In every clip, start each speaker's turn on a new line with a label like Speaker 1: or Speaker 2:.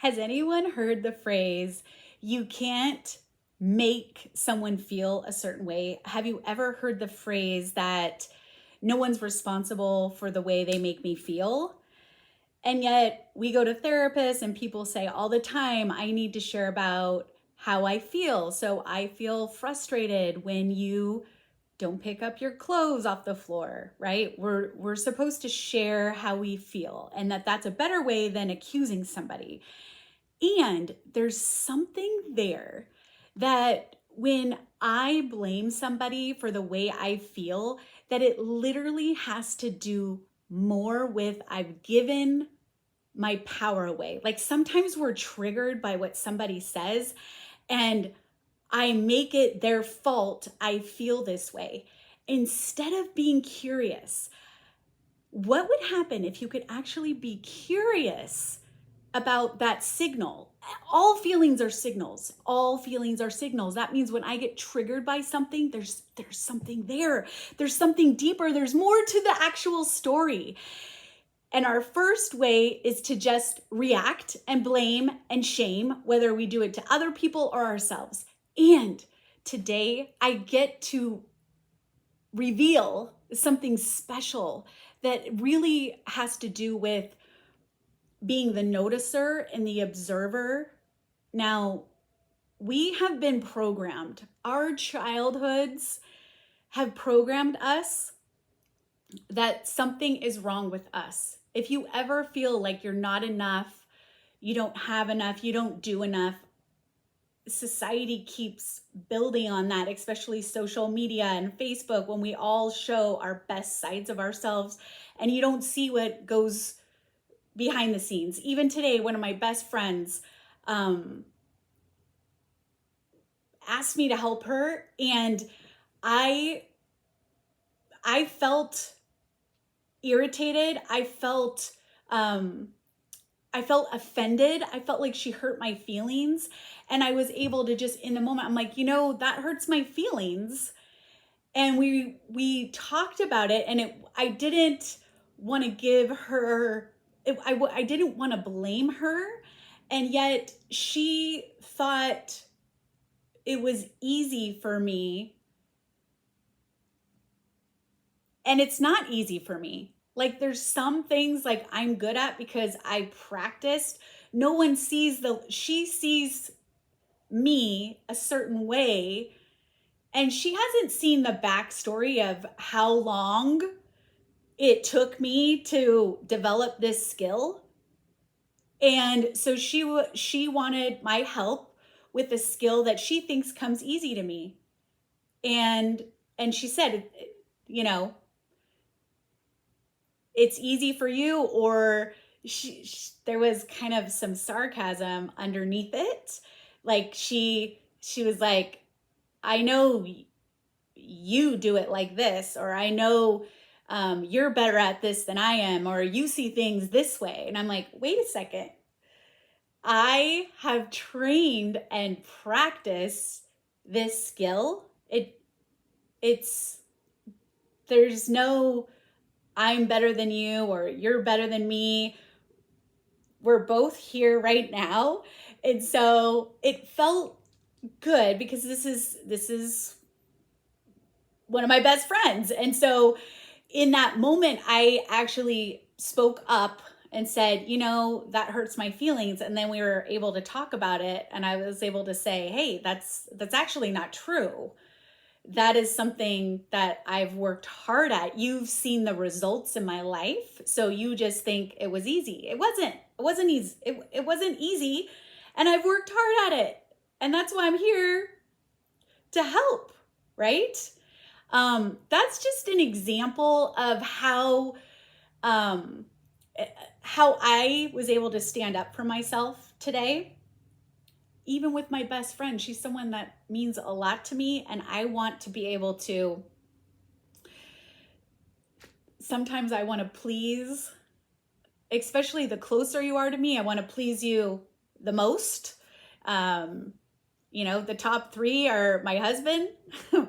Speaker 1: Has anyone heard the phrase, you can't make someone feel a certain way? Have you ever heard the phrase that no one's responsible for the way they make me feel? And yet we go to therapists and people say all the time, I need to share about how I feel. So I feel frustrated when you don't pick up your clothes off the floor, right? We're supposed to share how we feel, and that's a better way than accusing somebody. And there's something there that when I blame somebody for the way I feel, that it literally has to do more with I've given my power away. Like sometimes we're triggered by what somebody says and I make it their fault. I feel this way. Instead of being curious, what would happen if you could actually be curious about that signal? All feelings are signals. All feelings are signals. That means when I get triggered by something, there's something there. There's something deeper. There's more to the actual story. And our first way is to just react and blame and shame, whether we do it to other people or ourselves. And today I get to reveal something special that really has to do with being the noticer and the observer. Now, we have been programmed. Our childhoods have programmed us that something is wrong with us. If you ever feel like you're not enough, you don't have enough, you don't do enough, society keeps building on that, especially social media and Facebook, when we all show our best sides of ourselves and you don't see what goes behind the scenes. Even today, one of my best friends asked me to help her, and I felt irritated. I felt offended. I felt like she hurt my feelings. And I was able to just, in the moment, I'm like, that hurts my feelings. And we talked about it, and I didn't want to give her, I didn't want to blame her. And yet she thought it was easy for me. And it's not easy for me. Like there's some things like I'm good at because I practiced. No one sees she sees me a certain way, and she hasn't seen the backstory of how long it took me to develop this skill. And so she wanted my help with a skill that she thinks comes easy to me. And she said, it's easy for you, or there was kind of some sarcasm underneath it. Like she was like, I know you do it like this, or I know you're better at this than I am, or you see things this way. And I'm like, wait a second. I have trained and practiced this skill. There's no I'm better than you or you're better than me. We're both here right now. And so it felt good because this is one of my best friends. And so in that moment, I actually spoke up and said, that hurts my feelings. And then we were able to talk about it. And I was able to say, hey, that's actually not true. That is something that I've worked hard at. You've seen the results in my life. So you just think it was easy. It wasn't easy. It wasn't easy. And I've worked hard at it. And that's why I'm here to help, right? That's just an example of how I was able to stand up for myself today. Even with my best friend, she's someone that means a lot to me, and I want to be able to, sometimes I want to please, especially the closer you are to me, I want to please you the most. The top three are my husband,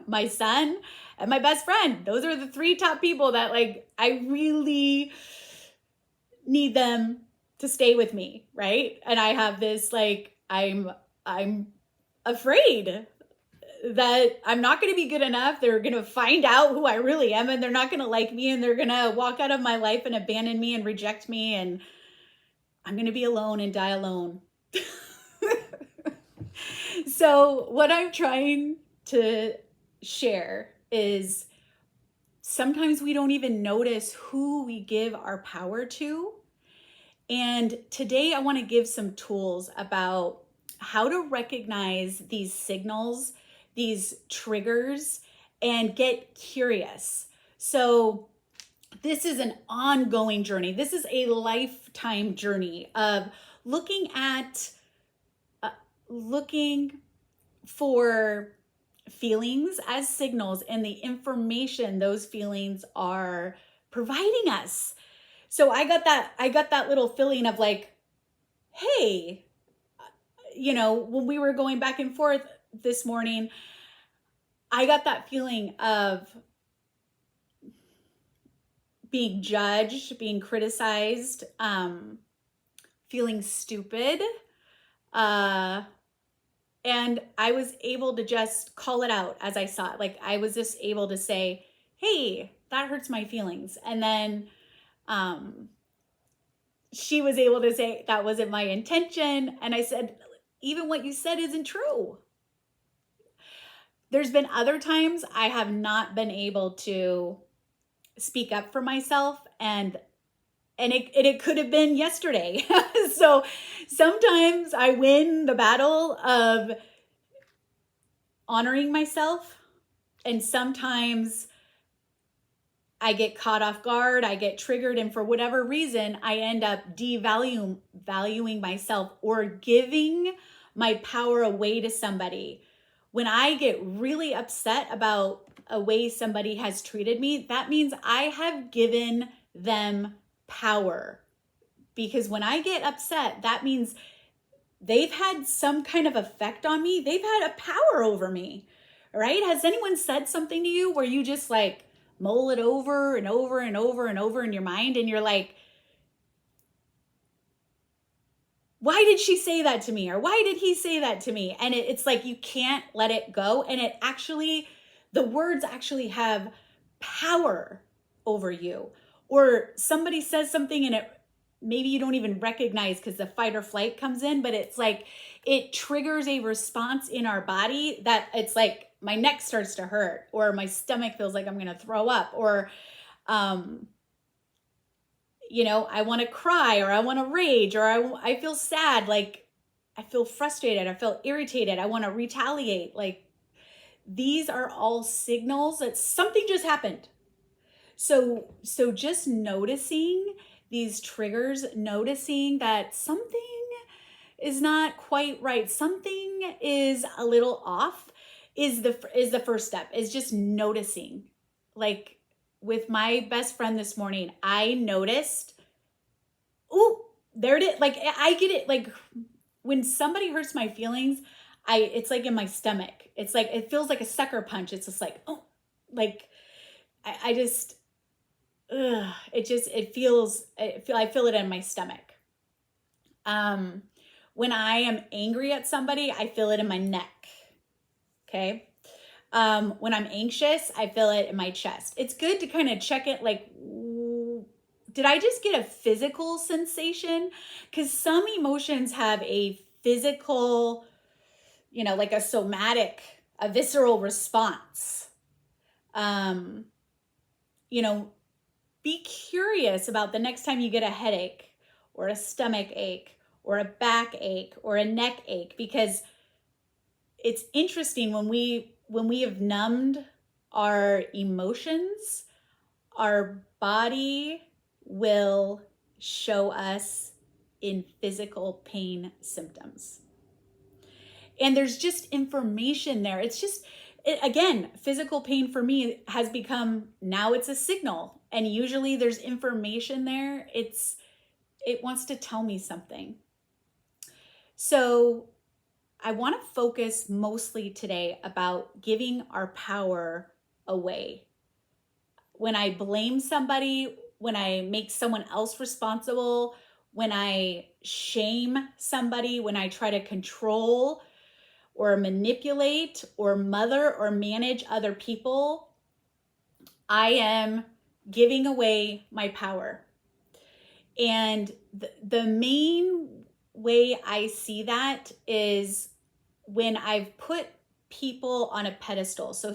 Speaker 1: my son, and my best friend. Those are the three top people that I really need them to stay with me, right? And I have this like I'm afraid that I'm not going to be good enough. They're going to find out who I really am and they're not going to like me and they're going to walk out of my life and abandon me and reject me and I'm going to be alone and die alone. So what I'm trying to share is sometimes we don't even notice who we give our power to. And today I want to give some tools about how to recognize these signals, these triggers, and get curious. So this is an ongoing journey. This is a lifetime journey of looking for feelings as signals and the information those feelings are providing us. So I got that little feeling of like, hey, when we were going back and forth this morning, I got that feeling of being judged, being criticized, feeling stupid. And I was able to just call it out as I saw it. Like I was just able to say, hey, that hurts my feelings. And then she was able to say, that wasn't my intention. And I said, even what you said isn't true. There's been other times I have not been able to speak up for myself and it could have been yesterday. So sometimes I win the battle of honoring myself and sometimes I get caught off guard, I get triggered, and for whatever reason, I end up valuing myself or giving my power away to somebody. When I get really upset about a way somebody has treated me, that means I have given them power. Because when I get upset, that means they've had some kind of effect on me. They've had a power over me, right? Has anyone said something to you where you just like mull it over and over and over and over in your mind and you're like, why did she say that to me? Or why did he say that to me? And it's like you can't let it go. And the words actually have power over you. Or somebody says something and maybe you don't even recognize because the fight or flight comes in, but it's like it triggers a response in our body that it's like my neck starts to hurt or my stomach feels like I'm going to throw up or, I want to cry or I want to rage or I feel sad. Like I feel frustrated. I feel irritated. I want to retaliate. Like these are all signals that something just happened. So just noticing these triggers, noticing that something is not quite right, something is a little off is the first step, is just noticing. Like with my best friend this morning, I noticed, oh, there it is. Like I get it. Like when somebody hurts my feelings, it's like in my stomach. It's like, it feels like a sucker punch. It's just like, oh, like I just, I feel it in my stomach. When I am angry at somebody, I feel it in my neck. Okay. When I'm anxious, I feel it in my chest. It's good to kind of check it. Like, did I just get a physical sensation? Because some emotions have a physical, like a somatic, a visceral response. Be curious about the next time you get a headache or a stomach ache or a back ache or a neck ache, because it's interesting when we have numbed our emotions, our body will show us in physical pain symptoms. And there's just information there. It's just, again, physical pain for me has become, now it's a signal. And usually there's information there. It wants to tell me something. So I want to focus mostly today about giving our power away. When I blame somebody, when I make someone else responsible, when I shame somebody, when I try to control or manipulate or mother or manage other people, I am giving away my power. And the main way I see that is when I've put people on a pedestal. So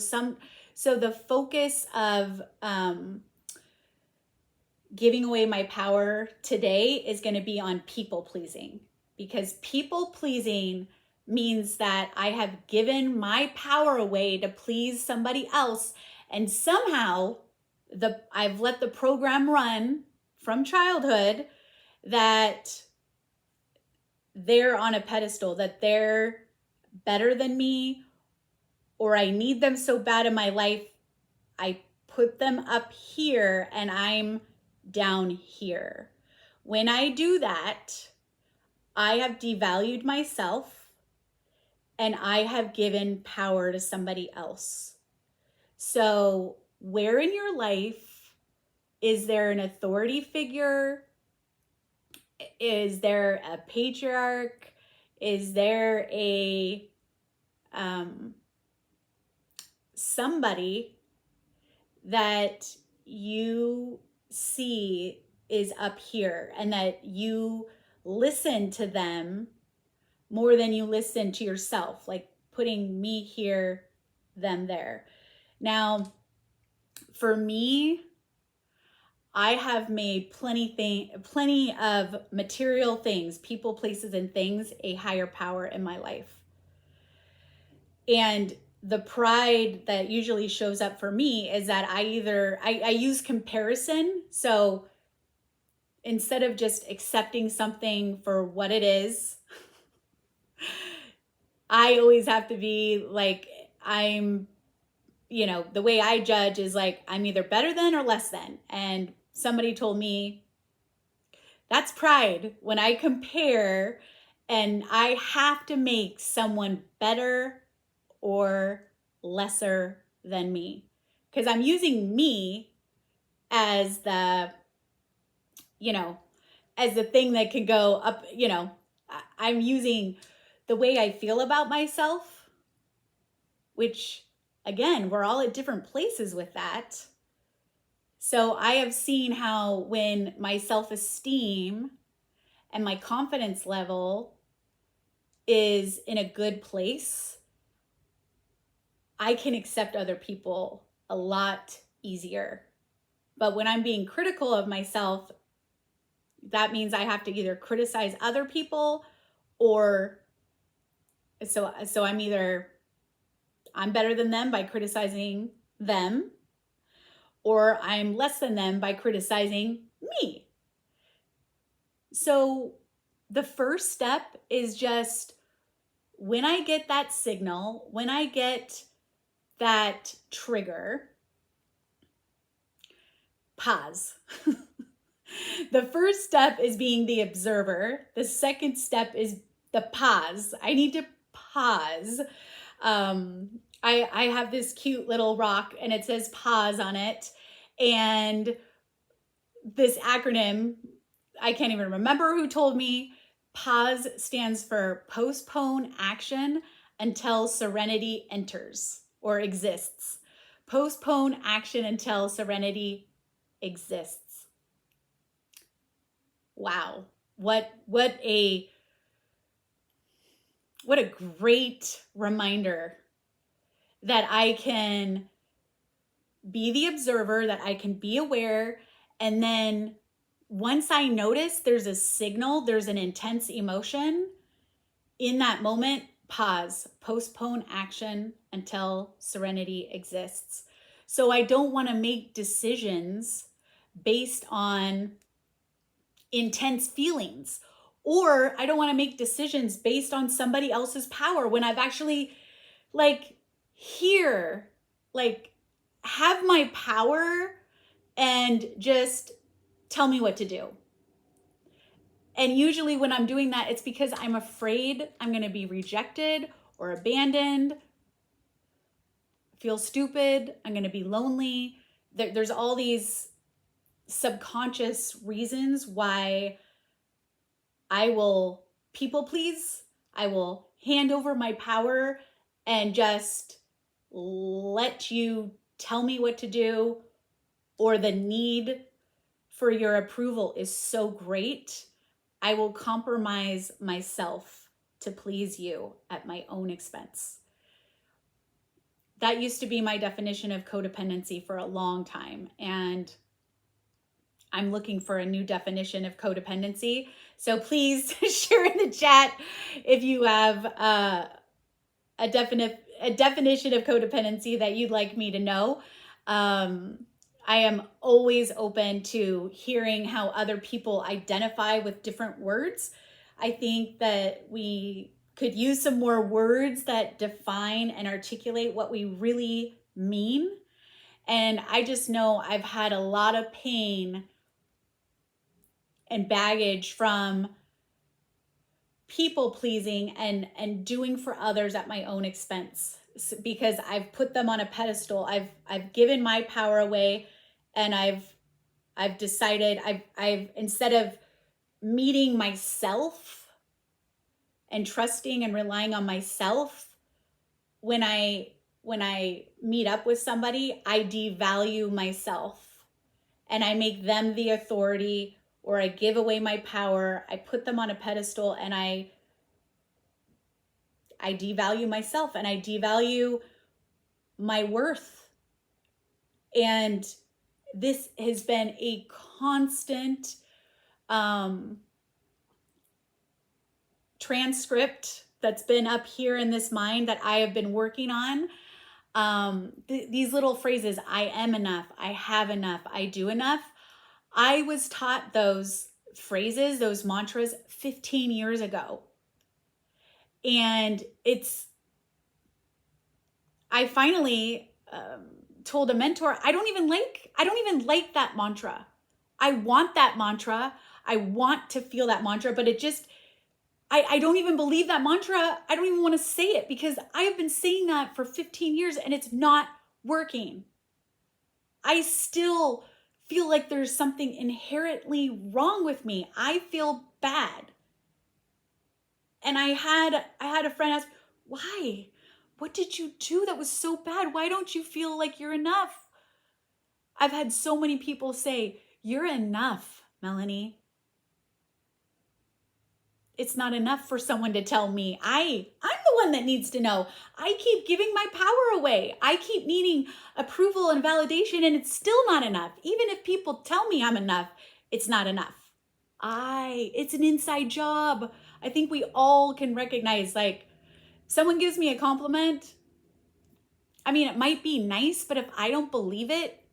Speaker 1: the focus of giving away my power today is going to be on people pleasing, because people pleasing means that I have given my power away to please somebody else, and somehow I've let the program run from childhood that they're on a pedestal, that they're better than me, or I need them so bad in my life, I put them up here and I'm down here. When I do that, I have devalued myself and I have given power to somebody else. So, where in your life is there an authority figure? Is there a patriarch? Is there a somebody that you see is up here and that you listen to them more than you listen to yourself, like putting me here, them there? Now, for me, I have made plenty of material things, people, places, and things a higher power in my life. And the pride that usually shows up for me is that I use comparison. So instead of just accepting something for what it is, I always have to be like, the way I judge is like, I'm either better than or less than. And somebody told me that's pride, when I compare and I have to make someone better or lesser than me, because I'm using me as the thing that can go up. I'm using the way I feel about myself, which again, we're all at different places with that. So I have seen how when my self-esteem and my confidence level is in a good place, I can accept other people a lot easier. But when I'm being critical of myself, that means I have to either criticize other people, or so I'm better than them by criticizing them, or I'm less than them by criticizing me. So the first step is just, when I get that signal, when I get that trigger, pause. The first step is being the observer. The second step is the pause. I need to pause. I have this cute little rock and it says pause on it. And this acronym, I can't even remember who told me. PAUSE stands for postpone action until serenity enters or exists. Postpone action until serenity exists. Wow. What a great reminder that I can be the observer, that I can be aware, and then once I notice there's a signal, there's an intense emotion, in that moment, pause, postpone action until serenity exists. So I don't want to make decisions based on intense feelings, or I don't want to make decisions based on somebody else's power when I've actually have my power and just tell me what to do. And usually when I'm doing that, it's because I'm afraid I'm going to be rejected or abandoned, feel stupid, I'm going to be lonely. There's all these subconscious reasons why I will people please. I will hand over my power and just let you tell me what to do, or the need for your approval is so great, I will compromise myself to please you at my own expense. That used to be my definition of codependency for a long time. And I'm looking for a new definition of codependency. So please share in the chat if you have a definition of codependency that you'd like me to know. I am always open to hearing how other people identify with different words. I think that we could use some more words that define and articulate what we really mean. And I just know I've had a lot of pain and baggage from people pleasing and doing for others at my own expense, because I've put them on a pedestal. I've given my power away, and I've decided I've instead of meeting myself and trusting and relying on myself, when I meet up with somebody, I devalue myself and I make them the authority, or I give away my power. I put them on a pedestal, and I devalue myself, and I devalue my worth. And this has been a constant transcript that's been up here in this mind that I have been working on. These little phrases, I am enough, I have enough, I do enough. I was taught those phrases, those mantras 15 years ago. And I finally told a mentor, I don't even like that mantra. I want that mantra. I want to feel that mantra, but it just, I don't even believe that mantra. I don't even want to say it, because I have been saying that for 15 years and it's not working. I still feel like there's something inherently wrong with me. I feel bad. And I had a friend ask, why? What did you do that was so bad? Why don't you feel like you're enough? I've had so many people say, you're enough, Melanie. It's not enough for someone to tell me. I'm the one that needs to know. I keep giving my power away. I keep needing approval and validation, and it's still not enough. Even if people tell me I'm enough, it's not enough. It's an inside job. I think we all can recognize, like, someone gives me a compliment. I mean, it might be nice, but if I don't believe it,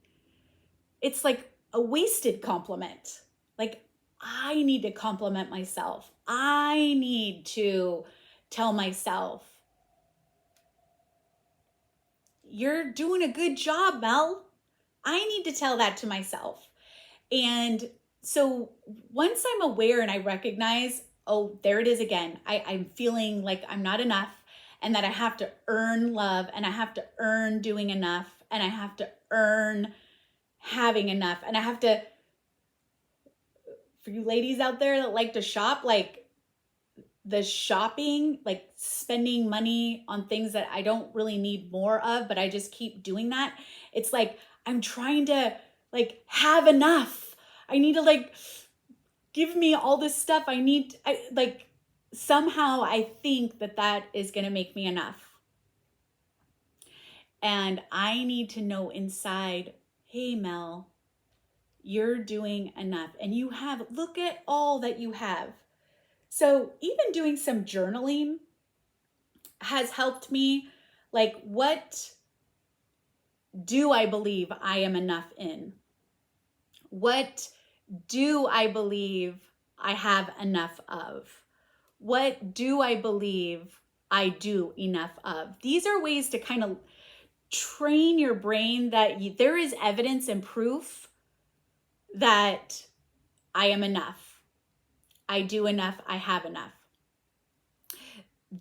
Speaker 1: it's like a wasted compliment. Like, I need to compliment myself. I need to tell myself, you're doing a good job, Mel. I need to tell that to myself. And so once I'm aware and I recognize, oh, there it is again. I'm feeling like I'm not enough, and that I have to earn love, and I have to earn doing enough, and I have to earn having enough. And I have to, for you ladies out there that like to shop, like the shopping, like spending money on things that I don't really need more of, but I just keep doing that. It's like I'm trying to like have enough. I need to like give me all this stuff. Somehow I think that is going to make me enough. And I need to know inside, hey, Mel, you're doing enough. And look at all that you have. So even doing some journaling has helped me. Like, what do I believe I am enough in? What do I believe I have enough of? What do I believe I do enough of? These are ways to kind of train your brain that there is evidence and proof that I am enough. I do enough. I have enough.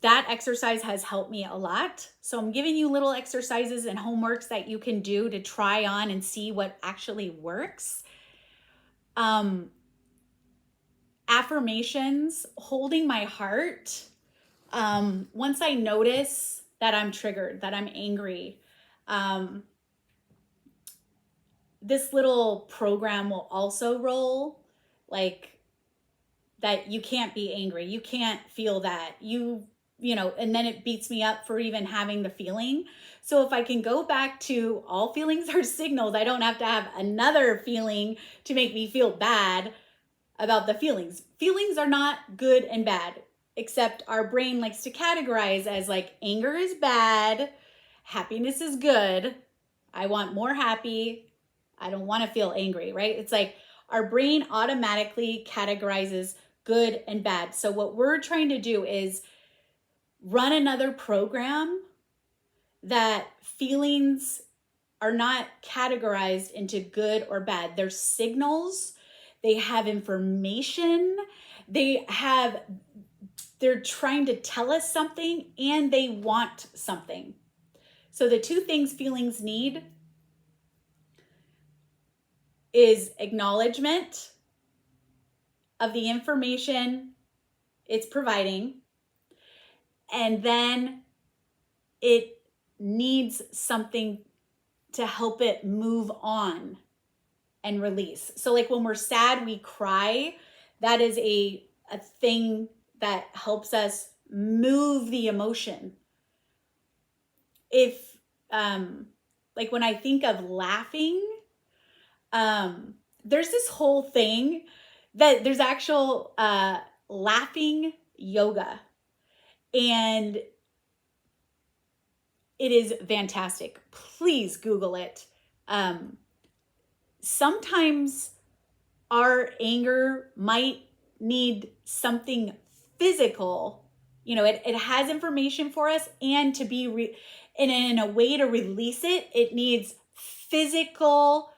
Speaker 1: That exercise has helped me a lot. So I'm giving you little exercises and homeworks that you can do to try on and see what actually works. affirmations, holding my heart. Once I notice that I'm triggered, that I'm angry, this little program will also roll, like, that you can't be angry, you can't feel that, you know, and then it beats me up for even having the feeling. So if I can go back to all feelings are signals, I don't have to have another feeling to make me feel bad about the feelings. Feelings are not good and bad, except our brain likes to categorize as like anger is bad, happiness is good. I want more happy. I don't want to feel angry, right? It's like our brain automatically categorizes good and bad. So what we're trying to do is run another program that feelings are not categorized into good or bad. They're signals. They have information. They're trying to tell us something, and they want something. So the two things feelings need is acknowledgement of the information it's providing, and then it needs something to help it move on and release. So like when we're sad, we cry. That is a thing that helps us move the emotion. If like when I think of laughing, there's this whole thing that there's actual laughing yoga, and it is fantastic. Please Google it. Sometimes our anger might need something physical. You know, it has information for us, and to be and in a way to release it, it needs physical.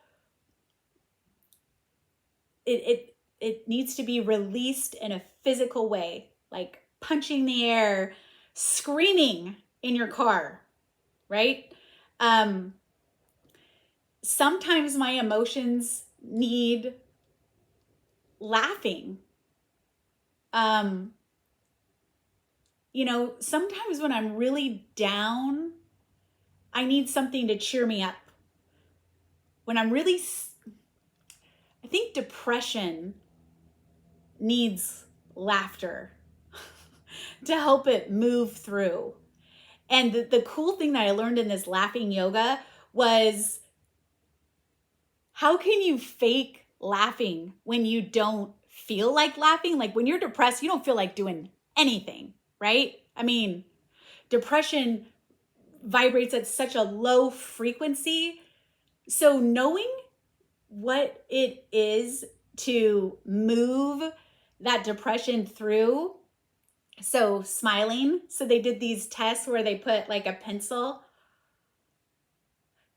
Speaker 1: It needs to be released in a physical way, like punching the air, screaming in your car, right? Sometimes my emotions need laughing. You know, sometimes when I'm really down, I need something to cheer me up. When I'm really, I think depression needs laughter to help it move through. And the cool thing that I learned in this laughing yoga was, how can you fake laughing when you don't feel like laughing? Like when you're depressed, you don't feel like doing anything, right? I mean, depression vibrates at such a low frequency. So knowing what it is to move that depression through. So smiling. So they did these tests where they put like a pencil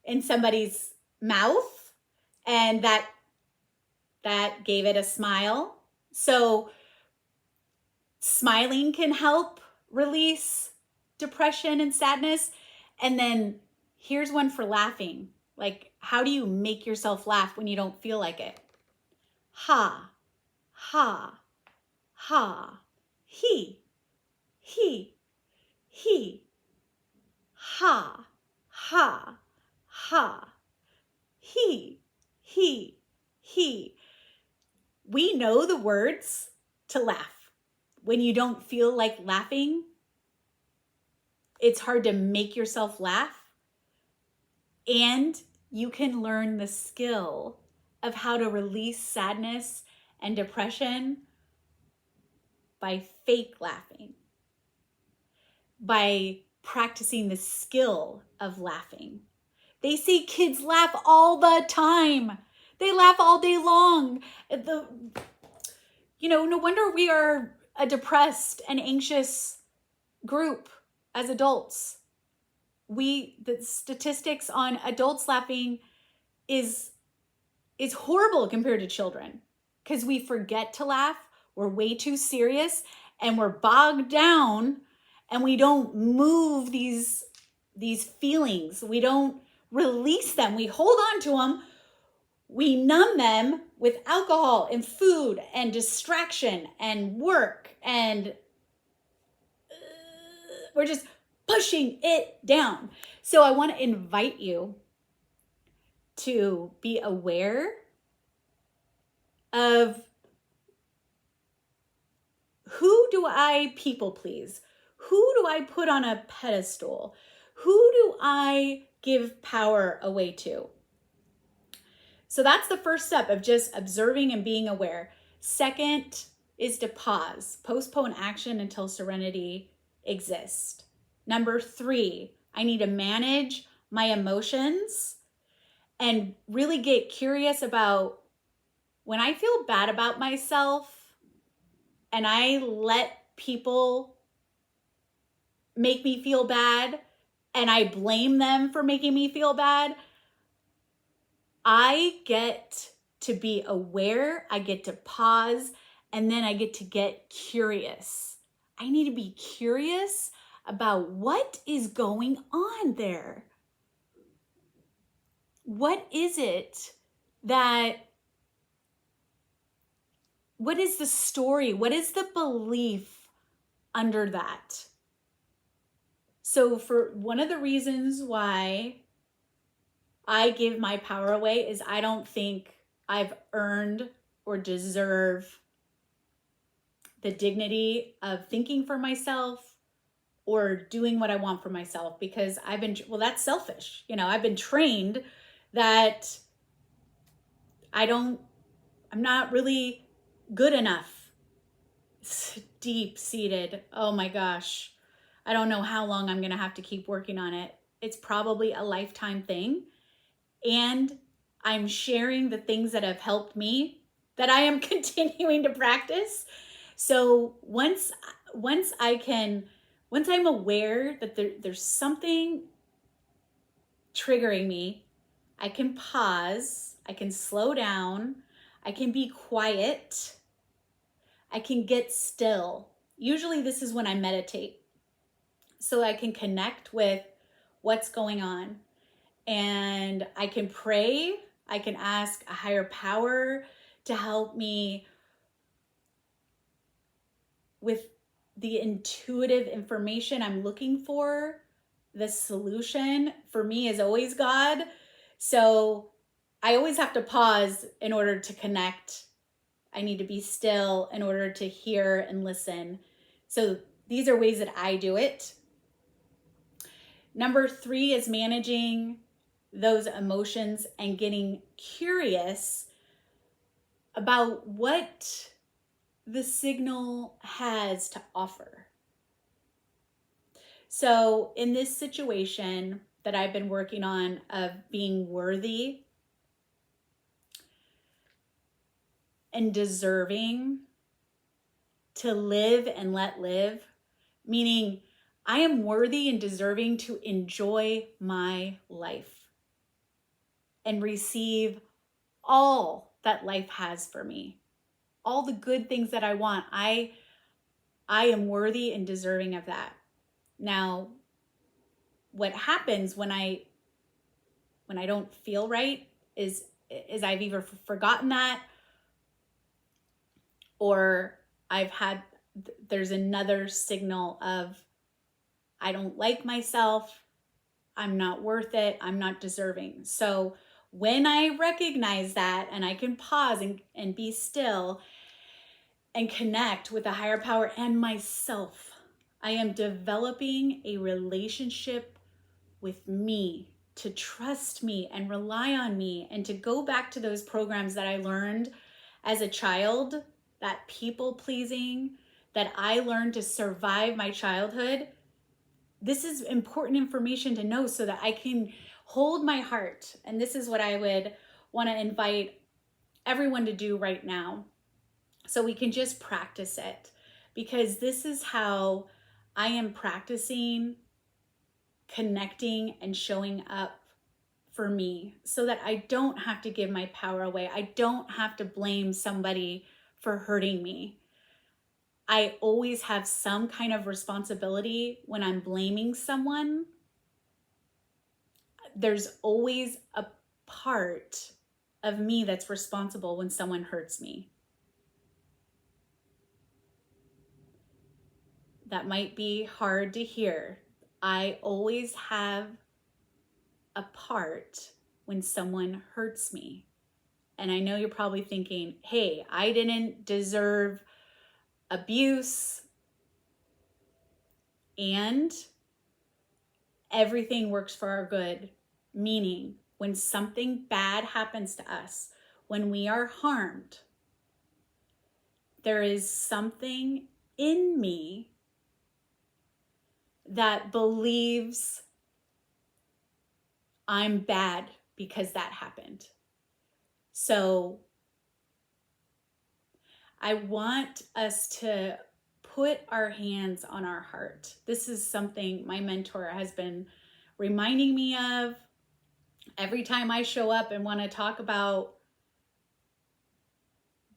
Speaker 1: in somebody's mouth, and that gave it a smile. So smiling can help release depression and sadness. And then here's one for laughing. Like, how do you make yourself laugh when you don't feel like it? Ha, ha, ha, he, ha, ha, ha, he. We know the words to laugh. When you don't feel like laughing, it's hard to make yourself laugh. And you can learn the skill of how to release sadness and depression by fake laughing, by practicing the skill of laughing. They say kids laugh all the time. They laugh all day long. No wonder we are a depressed and anxious group as adults. The statistics on adults laughing is horrible compared to children, because we forget to laugh. We're way too serious, and we're bogged down, and we don't move these feelings. We don't release them. We hold on to them. We numb them with alcohol and food and distraction and work, and we're just pushing it down. So I want to invite you to be aware of, who do I people please? Who do I put on a pedestal? Who do I give power away to? So that's the first step of just observing and being aware. Second is to pause, postpone action until serenity exists. Number 3, I need to manage my emotions and really get curious about when I feel bad about myself and I let people make me feel bad and I blame them for making me feel bad. I get to be aware, I get to pause, and then I get to get curious. I need to be curious about what is going on there. What is it what is the story? What is the belief under that? So for one of the reasons why I give my power away is I don't think I've earned or deserve the dignity of thinking for myself or doing what I want for myself, because that's selfish. I've been trained that I'm not really good enough. It's deep seated. Oh my gosh. I don't know how long I'm going to have to keep working on it. It's probably a lifetime thing. And I'm sharing the things that have helped me that I am continuing to practice. So once I'm aware that there's something triggering me, I can pause, I can slow down, I can be quiet, I can get still. Usually this is when I meditate, so I can connect with what's going on. And I can pray, I can ask a higher power to help me with the intuitive information I'm looking for. The solution for me is always God. So I always have to pause in order to connect. I need to be still in order to hear and listen. So these are ways that I do it. Number 3 is managing those emotions and getting curious about what the signal has to offer. So in this situation that I've been working on of being worthy and deserving to live and let live, meaning I am worthy and deserving to enjoy my life and receive all that life has for me, all the good things that I want. I am worthy and deserving of that. Now, what happens when I don't feel right is I've either forgotten that, or there's another signal of I don't like myself, I'm not worth it, I'm not deserving. So when I recognize that and I can pause and be still and connect with a higher power and myself, I am developing a relationship with me, to trust me and rely on me, and to go back to those programs that I learned as a child, that people pleasing, that I learned to survive my childhood. This is important information to know so that I can hold my heart. And this is what I would want to invite everyone to do right now, so we can just practice it, because this is how I am practicing connecting and showing up for me, so that I don't have to give my power away. I don't have to blame somebody for hurting me. I always have some kind of responsibility when I'm blaming someone. There's always a part of me that's responsible when someone hurts me. That might be hard to hear. I always have a part when someone hurts me. And I know you're probably thinking, hey, I didn't deserve abuse, and everything works for our good. Meaning, when something bad happens to us, when we are harmed, there is something in me that believes I'm bad because that happened. So I want us to put our hands on our heart. This is something my mentor has been reminding me of every time I show up and want to talk about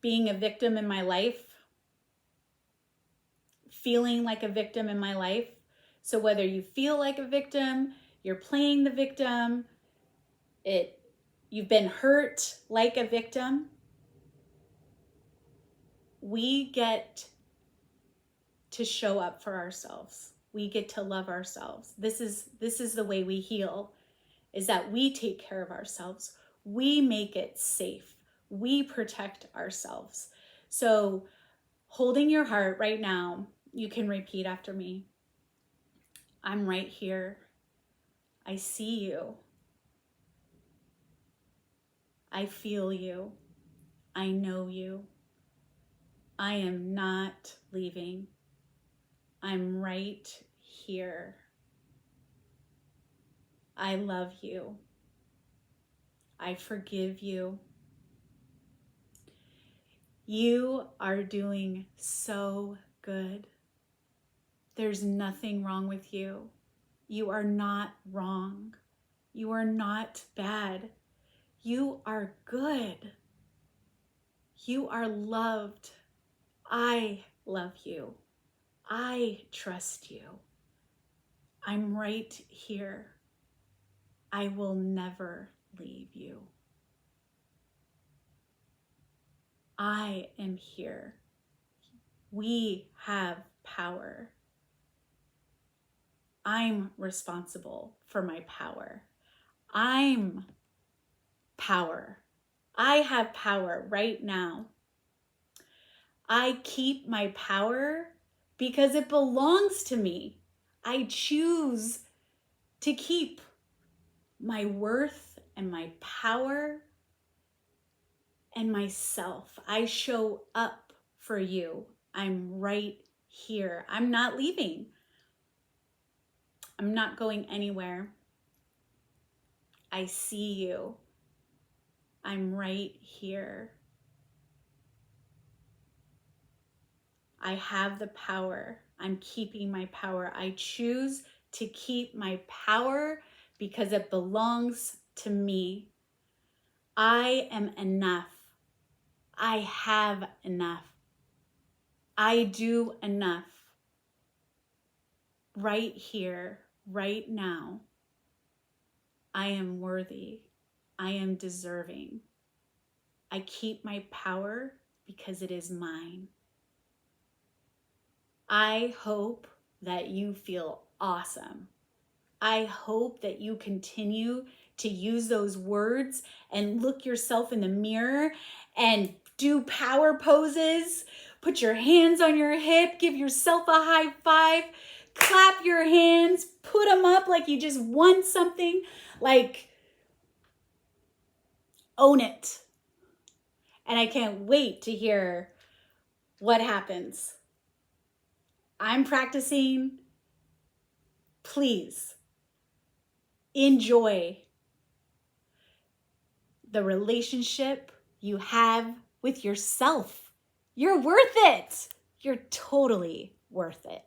Speaker 1: being a victim in my life, feeling like a victim in my life. So whether you feel like a victim, you're playing the victim, you've been hurt like a victim, we get to show up for ourselves. We get to love ourselves. This is the way we heal, is that we take care of ourselves. We make it safe. We protect ourselves. So holding your heart right now, you can repeat after me. I'm right here. I see you. I feel you. I know you. I am not leaving. I'm right here. I love you. I forgive you. You are doing so good. There's nothing wrong with you. You are not wrong. You are not bad. You are good. You are loved. I love you. I trust you. I'm right here. I will never leave you. I am here. We have power. I'm responsible for my power. I'm power. I have power right now. I keep my power because it belongs to me. I choose to keep my worth and my power and myself. I show up for you. I'm right here. I'm not leaving. I'm not going anywhere. I see you. I'm right here. I have the power. I'm keeping my power. I choose to keep my power because it belongs to me. I am enough. I have enough. I do enough. Right here, right now. I am worthy. I am deserving. I keep my power because it is mine. I hope that you feel awesome. I hope that you continue to use those words and look yourself in the mirror and do power poses. Put your hands on your hip, give yourself a high five, clap your hands, put them up like you just won something, like own it. And I can't wait to hear what happens. I'm practicing. Please enjoy the relationship you have with yourself. You're worth it. You're totally worth it.